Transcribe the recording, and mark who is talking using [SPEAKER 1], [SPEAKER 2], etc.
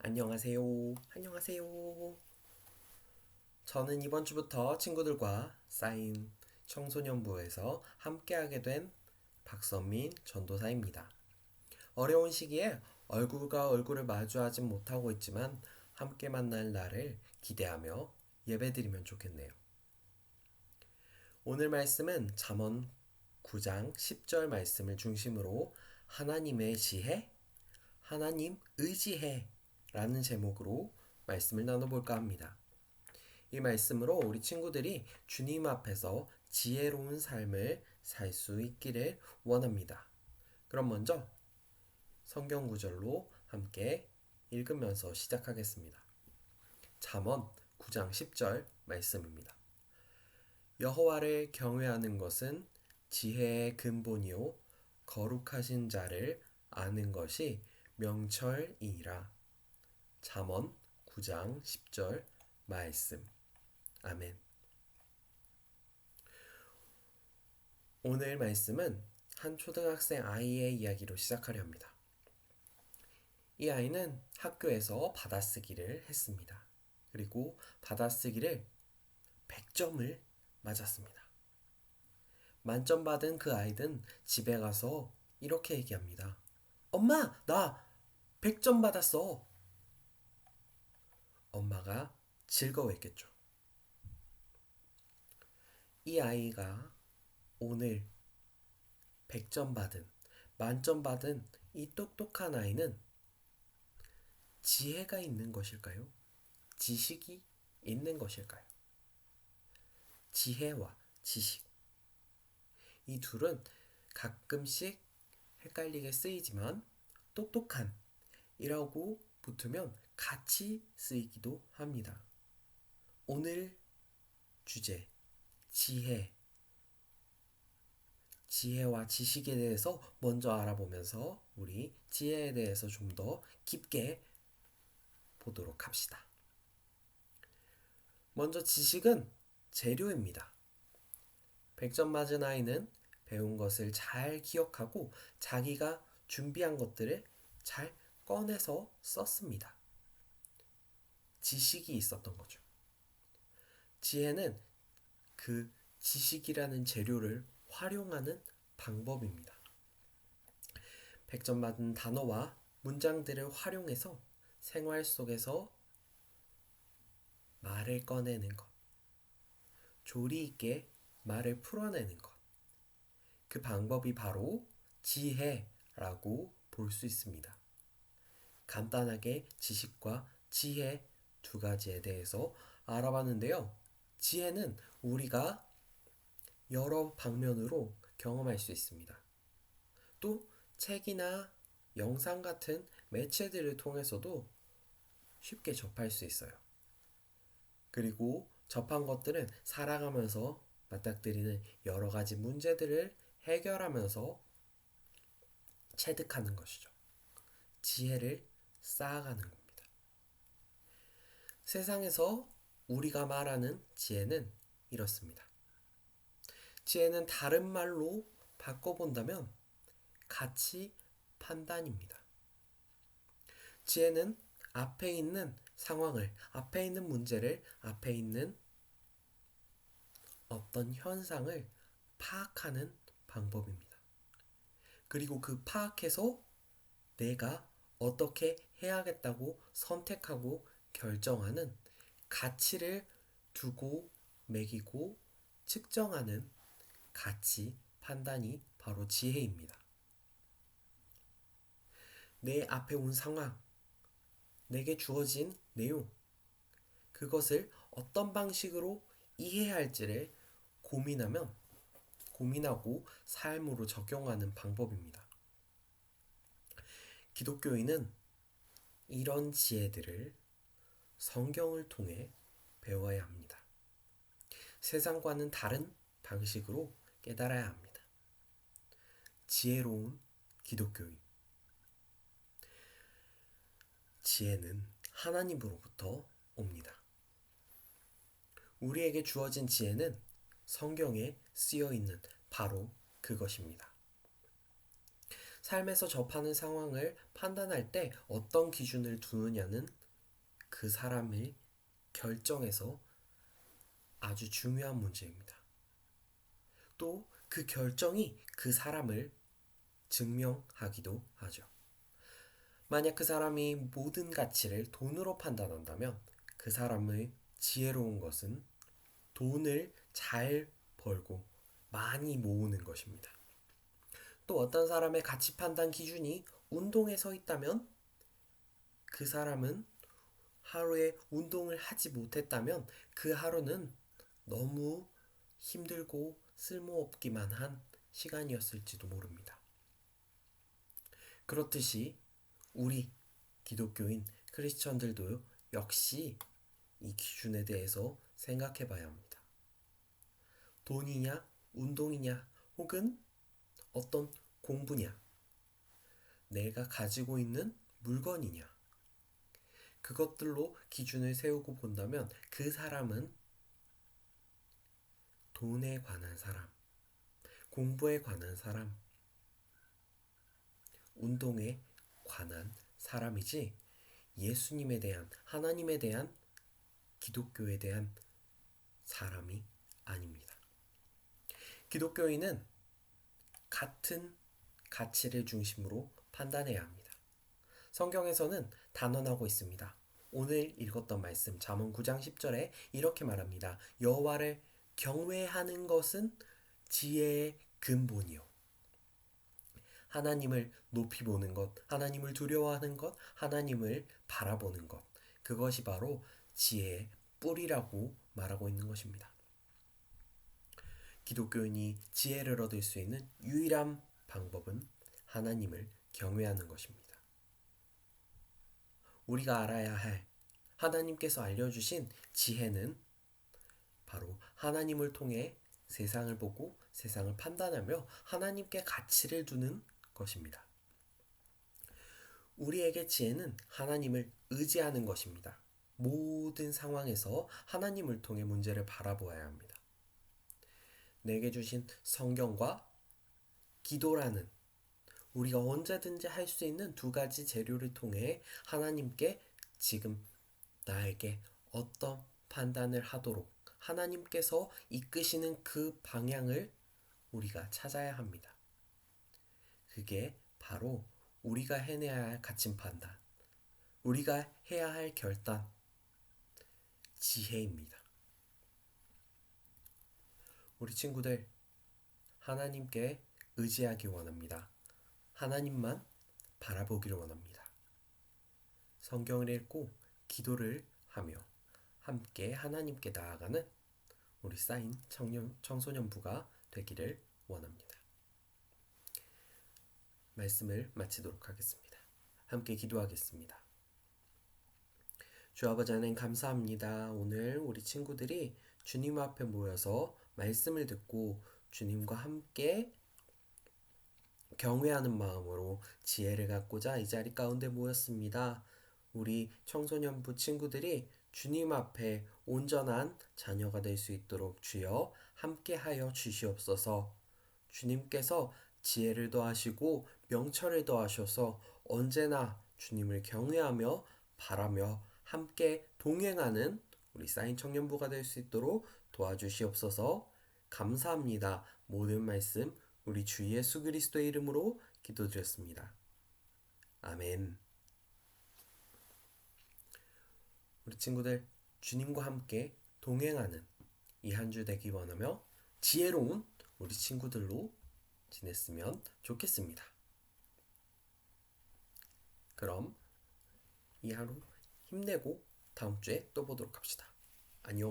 [SPEAKER 1] 안녕하세요. 안녕하세요. 저는 이번 주부터 친구들과 쌓인 청소년부에서 함께하게 된 박선민 전도사입니다. 어려운 시기에 얼굴과 얼굴을 마주하진 못하고 있지만 함께 만날 날을 기대하며 예배드리면 좋겠네요. 오늘 말씀은 잠언 9장 10절 말씀을 중심으로 하나님의 지혜, 하나님 의지해 라는 제목으로 말씀을 나눠볼까 합니다. 이 말씀으로 우리 친구들이 주님 앞에서 지혜로운 삶을 살 수 있기를 원합니다. 그럼 먼저 성경 구절로 함께 읽으면서 시작하겠습니다. 잠언 9장 10절 말씀입니다. 여호와를 경외하는 것은 지혜의 근본이요 거룩하신 자를 아는 것이 명철이니라. 잠언 9장 10절 말씀. 아멘. 오늘 말씀은 한 초등학생 아이의 이야기로 시작하려 합니다. 이 아이는 학교에서 받아쓰기를 했습니다. 그리고 받아쓰기를 100점을 맞았습니다. 만점 받은 그 아이는 집에 가서 이렇게 얘기합니다. 엄마, 나 100점 받았어. 엄마가 즐거워했겠죠. 이 아이가 오늘 100점 받은, 만점 받은 이 똑똑한 아이는 지혜가 있는 것일까요? 지식이 있는 것일까요? 지혜와 지식. 이 둘은 가끔씩 헷갈리게 쓰이지만 똑똑한 이라고 붙으면 같이 쓰이기도 합니다. 오늘 주제, 지혜. 지혜와 지식에 대해서 먼저 알아보면서 우리 지혜에 대해서 좀 더 깊게 보도록 합시다. 먼저 지식은 재료입니다. 100점 맞은 아이는 배운 것을 잘 기억하고 자기가 준비한 것들을 잘 꺼내서 썼습니다. 지식이 있었던 거죠. 지혜는 그 지식이라는 재료를 활용하는 방법입니다. 100점 맞은 단어와 문장들을 활용해서 생활 속에서 말을 꺼내는 것, 조리 있게 말을 풀어내는 것, 그 방법이 바로 지혜라고 볼 수 있습니다. 간단하게 지식과 지혜 두 가지에 대해서 알아봤는데요. 지혜는 우리가 여러 방면으로 경험할 수 있습니다. 또 책이나 영상 같은 매체들을 통해서도 쉽게 접할 수 있어요. 그리고 접한 것들은 살아가면서 맞닥뜨리는 여러 가지 문제들을 해결하면서 체득하는 것이죠. 지혜를 쌓아가는 겁니다. 세상에서 우리가 말하는 지혜는 이렇습니다. 지혜는 다른 말로 바꿔본다면 가치 판단입니다. 지혜는 앞에 있는 상황을, 앞에 있는 문제를, 앞에 있는 어떤 현상을 파악하는 방법입니다. 그리고 그 파악해서 내가 어떻게 해야겠다고 선택하고 결정하는 가치를 두고 매기고 측정하는 가치 판단이 바로 지혜입니다. 내 앞에 온 상황, 내게 주어진 내용, 그것을 어떤 방식으로 이해할지를 고민하고 삶으로 적용하는 방법입니다. 기독교인은 이런 지혜들을 성경을 통해 배워야 합니다. 세상과는 다른 방식으로 깨달아야 합니다. 지혜로운 기독교인. 지혜는 하나님으로부터 옵니다. 우리에게 주어진 지혜는 성경에 쓰여 있는 바로 그것입니다. 삶에서 접하는 상황을 판단할 때 어떤 기준을 두느냐는 그 사람을 결정해서 아주 중요한 문제입니다. 또 그 결정이 그 사람을 증명하기도 하죠. 만약 그 사람이 모든 가치를 돈으로 판단한다면 그 사람의 지혜로운 것은 돈을 잘 벌고 많이 모으는 것입니다. 또 어떤 사람의 가치 판단 기준이 운동에 서 있다면 그 사람은 하루에 운동을 하지 못했다면 그 하루는 너무 힘들고 쓸모없기만 한 시간이었을지도 모릅니다. 그렇듯이 우리 기독교인 크리스천들도 역시 이 기준에 대해서 생각해 봐야 합니다. 돈이냐, 운동이냐, 혹은 어떤 공부냐, 내가 가지고 있는 물건이냐, 그것들로 기준을 세우고 본다면 그 사람은 돈에 관한 사람, 공부에 관한 사람, 운동에 관한 사람이지 예수님에 대한, 하나님에 대한, 기독교에 대한 사람이 아닙니다. 기독교인은 같은 가치를 중심으로 판단해야 합니다. 성경에서는 단언하고 있습니다. 오늘 읽었던 말씀 잠언 9장 10절에 이렇게 말합니다. 여호와를 경외하는 것은 지혜의 근본이요. 하나님을 높이 보는 것, 하나님을 두려워하는 것, 하나님을 바라보는 것, 그것이 바로 지혜의 뿌리라고 말하고 있는 것입니다. 기독교인이 지혜를 얻을 수 있는 유일한 방법은 하나님을 경외하는 것입니다. 우리가 알아야 할 하나님께서 알려주신 지혜는 바로 하나님을 통해 세상을 보고 세상을 판단하며 하나님께 가치를 두는 것입니다. 우리에게 지혜는 하나님을 의지하는 것입니다. 모든 상황에서 하나님을 통해 문제를 바라보아야 합니다. 내게 주신 성경과 기도라는 우리가 언제든지 할 수 있는 두 가지 재료를 통해 하나님께 지금 나에게 어떤 판단을 하도록 하나님께서 이끄시는 그 방향을 우리가 찾아야 합니다. 그게 바로 우리가 해내야 할 가치 판단, 우리가 해야 할 결단, 지혜입니다. 우리 친구들, 하나님께 의지하기 원합니다. 하나님만 바라보기를 원합니다. 성경을 읽고 기도를 하며 함께 하나님께 나아가는 우리 쌓인 청소년부가 되기를 원합니다. 말씀을 마치도록 하겠습니다. 함께 기도하겠습니다. 주 아버지 하나님 감사합니다. 오늘 우리 친구들이 주님 앞에 모여서 말씀을 듣고 주님과 함께 경외하는 마음으로 지혜를 갖고자 이 자리 가운데 모였습니다. 우리 청소년부 친구들이 주님 앞에 온전한 자녀가 될 수 있도록 주여 함께하여 주시옵소서. 주님께서 지혜를 더하시고 명철을 더하셔서 언제나 주님을 경외하며 바라며 함께 동행하는 우리 쌓인 청년부가 될 수 있도록 도와주시옵소서. 감사합니다. 모든 말씀 우리 주 예수 그리스도의 이름으로 기도드렸습니다. 아멘. 우리 친구들 주님과 함께 동행하는 이 한 주 되기 원하며 지혜로운 우리 친구들로 지냈으면 좋겠습니다. 그럼 이 하루 힘내고 다음 주에 또 보도록 합시다. 안녕.